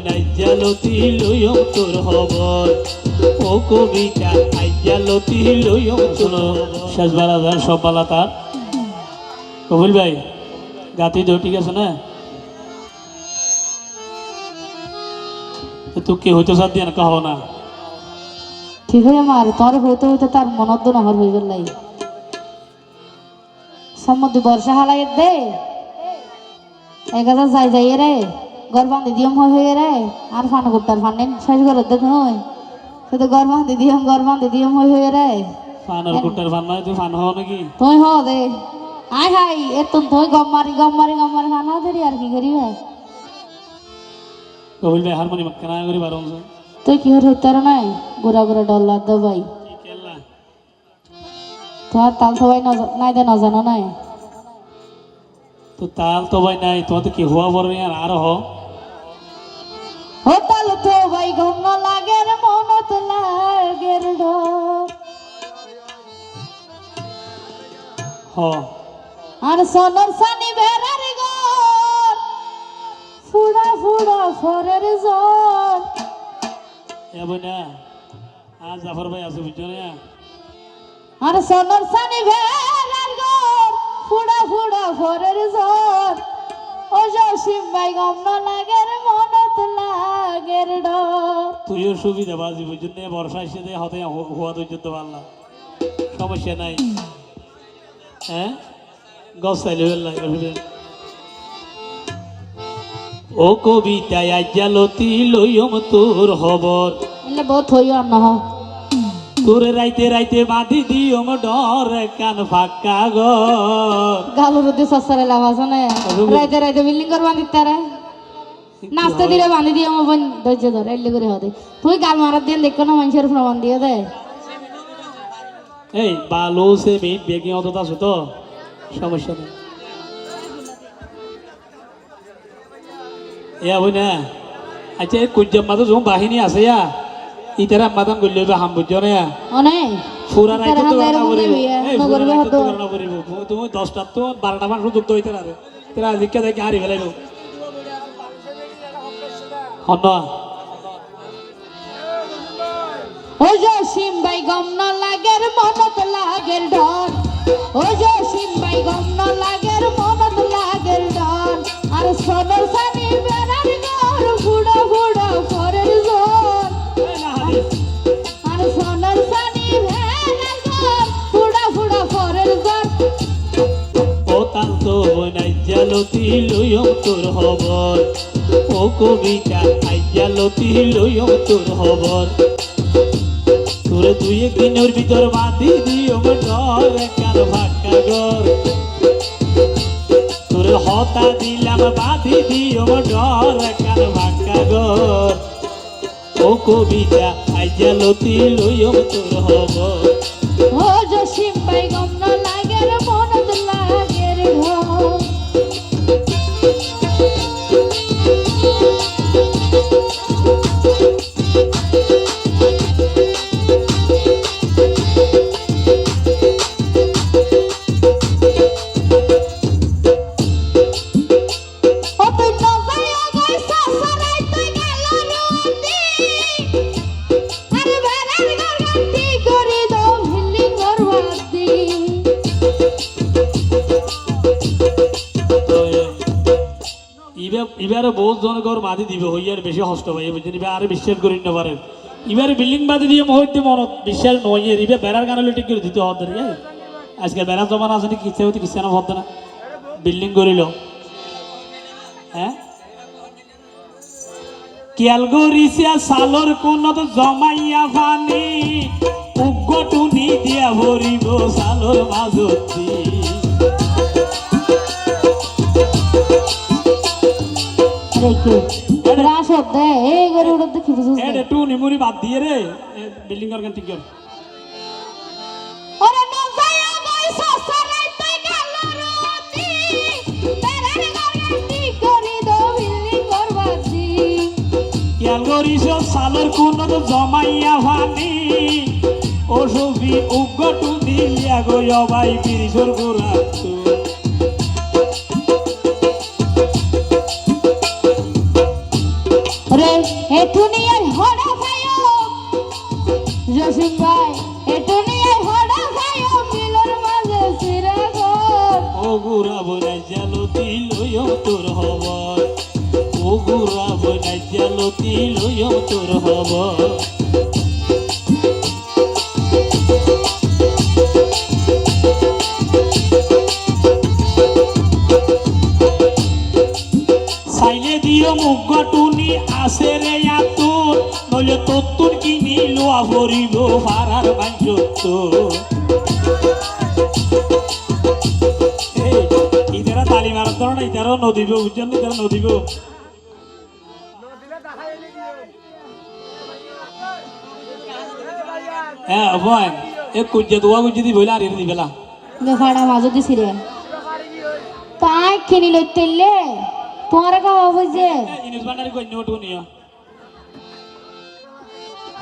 নাইজালতি লইম তোর খবর ও কবিতা নাইজালতি লইম তোর শেষ বেলা যান সব বেলা তার কবিল ভাই গাতি দেও ঠিক আছে না তো কি হইতো সাথ দিয়ে না কহ না ঠিক হয়ে মার তোর হইতে হইতে তার মনত নহর হয়ে গেল সমুদ্র বর্ষা হালাই দে এক হাজার যাই যাই রে গর বান্ধি দিয়ম হয়ে রে আর ফান করতার ফান নেন শেষ করে দে তুই শুধু গর বান্ধি দিয়ম হয়ে রে ফান আর কুটার ফান নয় তুই ফান হও নাকি তুই হ দে আয় হাই এত তুই গম মারি ফান হও দেরি আর কি করিবে কবিল ভাই হারমোনিয়াম কেনা করি বারো তুই কি হইতে নাই গোড়া গোড়া ডল্লা দে ভাই তোমার তাল সবাই নাই দে না জানো নাই তো তাল তো ভাই নাই তোমার তো কি হওয়া বড় আর হ ও তাল তো ভাই গম লাগে রে মনত লাগে রে হ আর সোনার সানি বেড়ার ঘর ফুড়া ফরের জ্বর বই না আজ জাফর ভাই আছে বুঝছো না আর সোনার সানি বেড়ার ঘর ফুড়া ফরের জ্বর ও জসিম ভাই গম লাগে রে মনত লাগে রে তুইও সুবিধা বাজি বুঝছো না বর্ষা এসে দেয় হতে হওয়া তো পারলাম সমস্যা নাই হ্যাঁ গছ চাইলে লাগে ও কবিতা আইজালতি লইম তোর খবর এলে বহুত হইও আর নহ তোর রাইতে রাইতে বাঁধি দিয়ম ডর কান ফাঁকা ঘর গালুর দিয়ে সসারে লাভ আছে না রাইতে রাইতে বিল্ডিং করে বাঁধি তারা নাচতে দিলে বাঁধি দিয়ে আমার বোন ধৈর্য ধর এলে করে হতে তুই গাল মারার দিয়ে দেখো না মানুষের প্রমাণ দিয়ে দে এই বালু সে মিট বেগে অত আছে তো সমস্যা নেই ইয়া বই না আচ্ছা এই কুজ্জাম মাতো যখন বাহিনী আছে ইয়া ইতারা মাদাম গল্লি হাম বুঝছো না অনেক পুরা রাইতে তো রান্না করিব এই পুরা রাইতে তো রান্না করিব তুমি 10টা তো 12টা মান সুযোগ দইতে না রে তেরা জিজ্ঞা দেখি হারি ফেলাইলো হন ও জসিম ভাই গম ন লাগের মনত লাগের ডর ও জসিম ভাই গম ন লাগের মনত লাগের ডর আর সোনার সানি বেড়ার ঘর ফুড়া ফরের জ্বর আর সোনার সানি বেড়ার ঘর ফুড়া ফরের জ্বর ও তাল তো নাইজালতি লইম তোর খবর ও কবিতা নাইজালতি লইম তোর খবর তোরে দুই একদিনের ভিতর বাঁধি দিও ডর কার ফাঁকা ঘর তোরে হতা দিলাম বাঁধি দিও ডর কার ফাঁকা ঘর ও কবিতা আইজালতি লইম তোর খবর ও জসিম ভাই গম ন লাগের মনত লাগের ঘর এবারে বহুত জনগর মাদি দিবে হইয়ার বেশি হস্ত ভাই বুঝছেন এবার আরে বিশ্বাস করি না পারেন এবারে বিল্ডিং বাদি দিয়ে মহিতে মনত বিশ্বাস নয় এবার বেড়ার গানে ঠিক করে দিতে হতে আজকে বেড়া জমানা আছে কিসে হইতে কিসে না হতে না বিল্ডিং করিল হ্যাঁ কেয়াল গরিসিয়া সালর কোন জমাইয়া ফানি উগ্গটুনি দিয়া ভরিব সালর মাজতি নিমুরি বাদ দিয়ে রে বিল্ডিং কর ঠিক কর সালের কোন জমাইয়া ভানি ও ছবি উগ্গটু দিলিয়া গই অবাই বিরিশর গোড়া রে ঘুরা বই নাইজালতি লইম তোর হব চাইলে দিও মুখ গটুনি আছে রে আতুর নইলে তত্তুর কিনি লোয়া ভরিব ভাড়ার মাঞ্জ ইতারা তালি মারার ধরো না ইতারাও নদীব বুঝছেন ইতারা নদীব হ্যাঁ ভয় এ কুঞ্জে দোয়া কুঞ্জে দি বইলা আর দিবেলা ফাড়া মাঝে দিছি রে তাই কিনি লইতেলে তোমার খাওয়া বুঝে জিনিস বান্ডারি কই নোটু নিও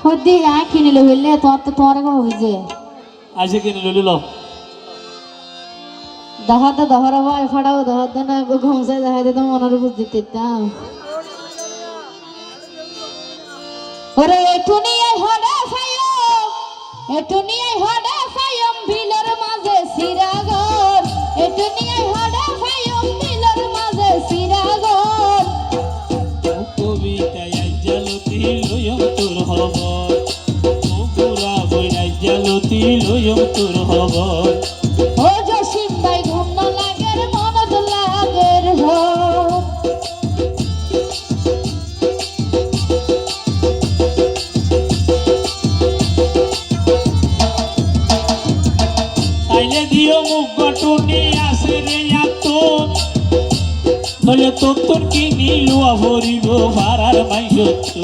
হদি আই কিনি লইলে তোমার খাওয়া বুঝে আইসে কিনে লইল দহতে দহরা ভাই ফাড়াও দহতে না ঘুমসে দেখাই দিতাম মনের বুঝ দিতাম ওরে এটুনিয়াই হড়ে ফাইম এটুনিয়াই হড়ে ফাইম বিলের মাঝে সিরাগর এটুনিয়াই হড়ে ফাইম বিলের মাঝে সিরাগর কবিতায় আইজালতি লইম তোর হব ও গোরা বই আইজালতি লইম তোর হব ও জসিম ভাই ঘুম না লাগের মনত লাগের হো চাইলে দিও মুখ গটুনি আছে রে আতুর নইলে তত্তুর কিনি লোয়া ভরিব ভাড়ার মাইজত্ব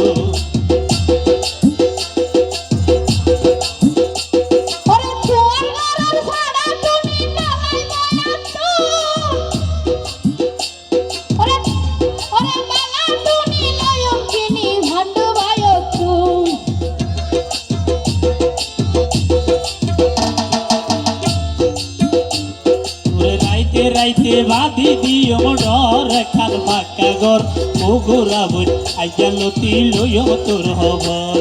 ওরে তোমার ঘরের ফাড়া তুমি নালাই বয়াতো ওরে ওরে মালা তুমি লয়ম কিনি ভান্ডু ভাইতো ওরে রাইতে রাইতে বাঁধি দিও ডর খাল ফাঁকা ঘর ও গোরা বই আইজালতি লইম তোর হবর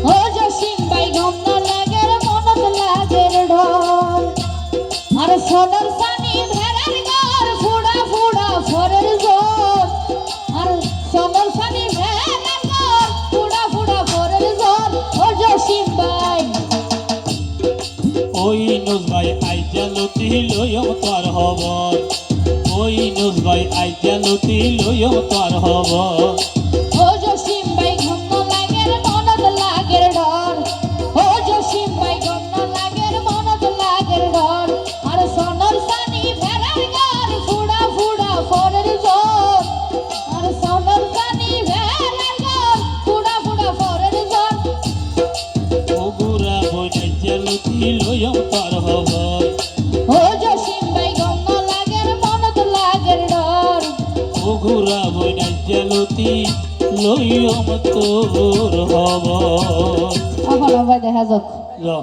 ও জসিম ভাই ঘুম না লাগের মনত লাগের ঢল আর সোনার সানি ভেড়ার ঘর ফুড়া ফুড়া ফরের জোর আর সোনার সানি ভেড়ার ঘর ফুড়া ফুড়া ফরের জোর ও জসিম ভাই ওই নুস ভাই আইজালতি লইম তোর হবর ওই নুস ভাই আইজালতি লইম তোর হবর ও জসিম ভাই ঘুম না লাগের মনত লাগের ডর ও জসিম ভাই ঘুম না লাগের মনত লাগের ডর আর সোনার সানি ভেড়ার ঘর ফুড়া ফুড়া ফরের জোর আর সোনার সানি ভেড়ার ঘর ফুড়া ফুড়া ফরের জোর ও গোরা বই আইজালতি লইম তোর হবর ও জসিম ভাই ঘুম না লাগের মনত লাগের ডর ও গোরা বই আইজালতি লইম তোর হবর এখন ভাই দেখা যাক যাও